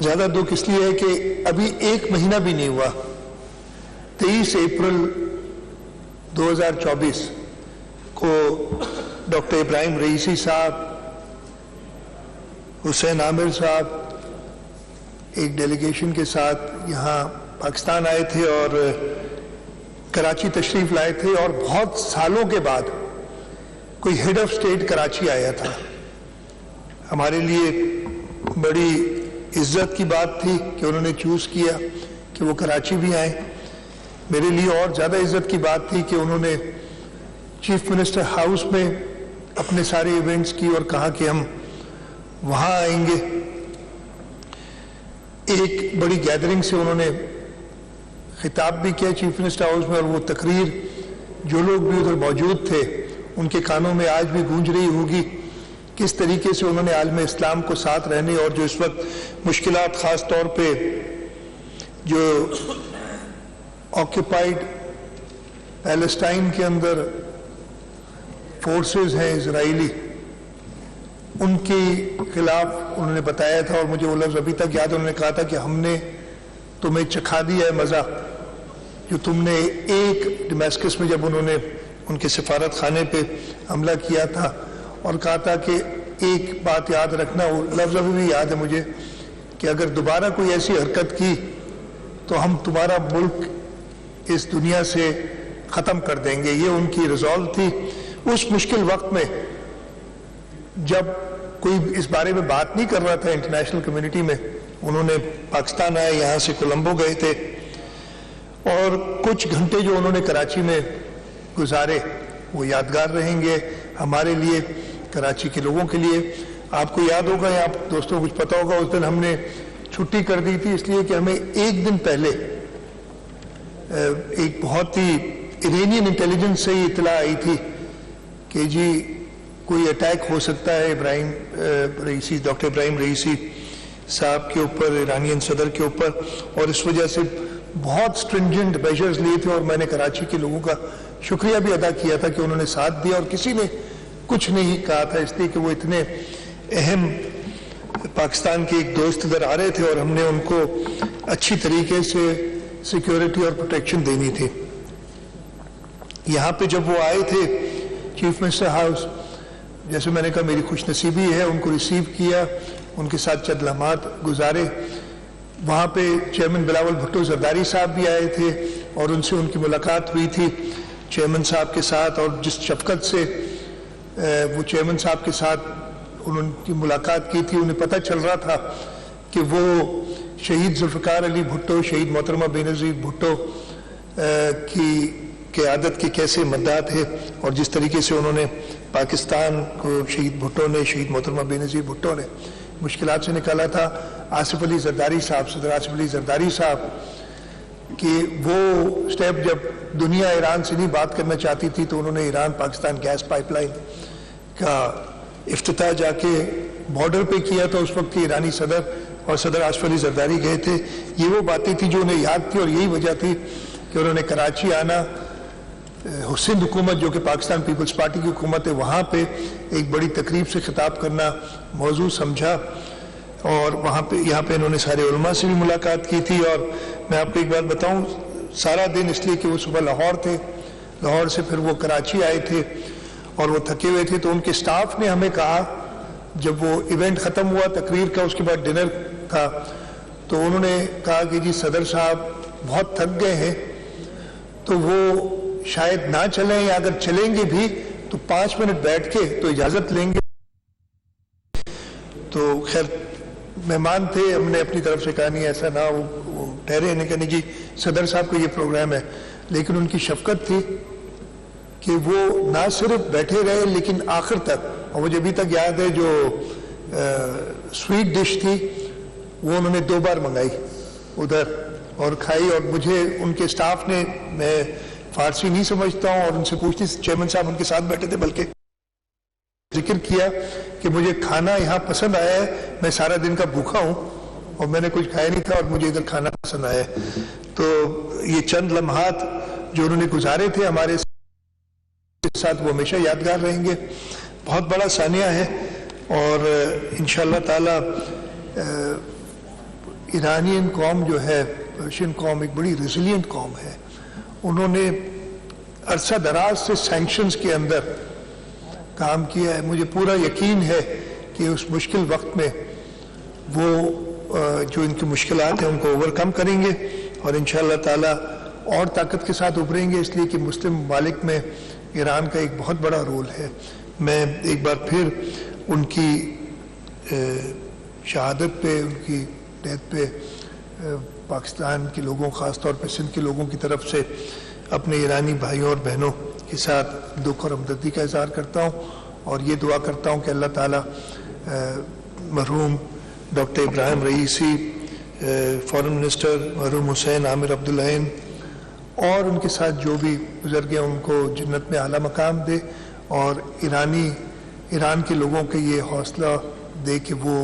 زیادہ دکھ اس لیے ہے کہ ابھی ایک مہینہ بھی نہیں ہوا، 23 اپریل 2024 کو ڈاکٹر ابراہیم رئیسی صاحب، حسین عامر صاحب ایک ڈیلیگیشن کے ساتھ یہاں پاکستان آئے تھے اور کراچی تشریف لائے تھے، اور بہت سالوں کے بعد کوئی ہیڈ آف اسٹیٹ کراچی آیا تھا۔ ہمارے لیے بڑی عزت کی بات تھی کہ انہوں نے چوز کیا کہ وہ کراچی بھی آئیں۔ میرے لیے اور زیادہ عزت کی بات تھی کہ انہوں نے چیف منسٹر ہاؤس میں اپنے سارے ایونٹس کی اور کہا کہ ہم وہاں آئیں گے۔ ایک بڑی گیدرنگ سے انہوں نے خطاب بھی کیا چیف منسٹر ہاؤس میں، اور وہ تقریر جو لوگ بھی ادھر موجود تھے ان کے کانوں میں آج بھی گونج رہی ہوگی، کس طریقے سے انہوں نے عالم اسلام کو ساتھ رہنے اور جو اس وقت مشکلات خاص طور پہ جو آکیوپائڈ پیلسٹائن کے اندر فورسز ہیں اسرائیلی، ان کے خلاف انہوں نے بتایا تھا، اور مجھے وہ لفظ ابھی تک یاد ہے، انہوں نے کہا تھا کہ ہم نے تمہیں چکھا دیا ہے مزہ جو تم نے ایک ڈمیسکس میں جب انہوں نے ان کے سفارت خانے پہ حملہ کیا تھا، اور کہا تھا کہ ایک بات یاد رکھنا، وہ لفظ ابھی بھی یاد ہے مجھے، کہ اگر دوبارہ کوئی ایسی حرکت کی تو ہم تمہارا ملک اس دنیا سے ختم کر دیں گے۔ یہ ان کی ریزالو تھی۔ اس مشکل وقت میں جب کوئی اس بارے میں بات نہیں کر رہا تھا انٹرنیشنل کمیونٹی میں، انہوں نے پاکستان آئے، یہاں سے کولمبو گئے تھے، اور کچھ گھنٹے جو انہوں نے کراچی میں گزارے وہ یادگار رہیں گے ہمارے لیے، کراچی کے لوگوں کے لیے۔ آپ کو یاد ہوگا یا آپ دوستوں کو کچھ پتہ ہوگا، اس دن ہم نے چھٹی کر دی تھی اس لیے کہ ہمیں ایک دن پہلے ایک بہت ہی ایرانین انٹیلیجنس سے ہی اطلاع آئی تھی کہ جی کوئی اٹیک ہو سکتا ہے Ebrahim Raisi, doctor Ebrahim Raisi صاحب کے اوپر، ایرانین صدر کے اوپر، اور اس وجہ سے بہت سٹرنجنٹ میجرز لیے تھے، اور میں نے کراچی کے لوگوں کا شکریہ بھی ادا کیا تھا کہ انہوں نے ساتھ دیا، اور کسی نے کچھ نہیں کہا تھا، اس لیے کہ وہ اتنے اہم پاکستان کے ایک دوست ادھر آ رہے تھے اور ہم نے ان کو اچھی طریقے سے سیکیورٹی اور پروٹیکشن دینی تھی۔ یہاں پہ جب وہ آئے تھے چیف منسٹر ہاؤس، جیسے میں نے کہا میری خوش نصیبی ہے، ان کو ریسیو کیا، ان کے ساتھ چند لمحات گزارے۔ وہاں پہ چیئرمین بلاول بھٹو زرداری صاحب بھی آئے تھے اور ان سے ان کی ملاقات ہوئی تھی چیئرمین صاحب کے ساتھ، اور جس شفقت سے وہ چیئرمین صاحب کے ساتھ انہوں کی ملاقات کی تھی، انہیں پتہ چل رہا تھا کہ وہ شہید ذوالفقار علی بھٹو، شہید محترمہ بینظیر بھٹو کی قیادت کے کیسے مداح تھے، اور جس طریقے سے انہوں نے پاکستان کو شہید بھٹو نے، شہید محترمہ بینظیر بھٹو نے مشکلات سے نکالا تھا۔ آصف علی زرداری صاحب، صدر آصف علی زرداری صاحب کہ وہ سٹیپ جب دنیا ایران سے نہیں بات کرنا چاہتی تھی تو انہوں نے Iran Pakistan gas pipeline کا افتتاح جا کے بارڈر پہ کیا تھا، اس وقت کی ایرانی صدر اور صدر آصف علی زرداری گئے تھے۔ یہ وہ باتیں تھیں جو انہیں یاد تھی، اور یہی وجہ تھی کہ انہوں نے کراچی آنا، سندھ حکومت جو کہ پاکستان پیپلز پارٹی کی حکومت ہے، وہاں پہ ایک بڑی تقریب سے خطاب کرنا موضوع سمجھا، اور وہاں پہ یہاں پہ انہوں نے سارے علماء سے بھی ملاقات کی تھی۔ اور میں آپ کو ایک بات بتاؤں، سارا دن اس لیے کہ وہ صبح لاہور تھے، لاہور سے پھر وہ کراچی آئے تھے اور وہ تھکے ہوئے تھے، تو ان کے سٹاف نے ہمیں کہا جب وہ ایونٹ ختم ہوا تقریر کا، اس کے بعد ڈنر تھا، تو انہوں نے کہا کہ جی صدر صاحب بہت تھک گئے ہیں تو وہ شاید نہ چلیں، یا اگر چلیں گے بھی تو 5 منٹ بیٹھ کے تو اجازت لیں گے۔ تو خیر مہمان تھے، ہم نے اپنی طرف سے کہا نہیں ایسا نہ، وہ ٹھہرے، انہیں کہا نہیں جی صدر صاحب کا یہ پروگرام ہے، لیکن ان کی شفقت تھی کہ وہ نہ صرف بیٹھے رہے لیکن آخر تک، اور مجھے ابھی تک یاد ہے جو سویٹ ڈش تھی وہ انہوں نے 2 بار منگائی ادھر اور کھائی، اور مجھے ان کے سٹاف نے، میں فارسی نہیں سمجھتا ہوں اور ان سے پوچھتی، چیئرمین صاحب ان کے ساتھ بیٹھے تھے، بلکہ ذکر کیا کہ مجھے کھانا یہاں پسند آیا ہے، میں سارا دن کا بھوکا ہوں اور میں نے کچھ کھایا نہیں تھا اور مجھے ادھر کھانا پسند آیا ہے۔ تو یہ چند لمحات جو انہوں نے گزارے تھے ہمارے ساتھ وہ ہمیشہ یادگار رہیں گے۔ بہت بڑا ثانیہ ہے اور انشاءاللہ تعالی ایرانین قوم جو ہے، پرشین قوم ایک بڑی ریزیلینٹ قوم ہے. انہوں نے عرصہ دراز سے سینکشنز کے اندر کام کیا ہے. مجھے پورا یقین ہے کہ اس مشکل وقت میں وہ جو ان کی مشکلات ہیں ان کو اوورکم کریں گے اور انشاءاللہ تعالی اور طاقت کے ساتھ ابھریں گے، اس لیے کہ مسلم ممالک میں ایران کا ایک بہت بڑا رول ہے. میں ایک بار پھر ان کی شہادت پہ، ان کی ڈیتھ پہ پاکستان کے لوگوں، خاص طور پہ سندھ کے لوگوں کی طرف سے اپنے ایرانی بھائیوں اور بہنوں کے ساتھ دکھ اور ہمدردی کا اظہار کرتا ہوں اور یہ دعا کرتا ہوں کہ اللہ تعالیٰ مرحوم doctor Ebrahim Raisi, foreign minister مرحوم حسین عامر عبدالعین اور ان کے ساتھ جو بھی گزر گئے ان کو جنت میں اعلیٰ مقام دے، اور ایران کے لوگوں کے یہ حوصلہ دے کہ وہ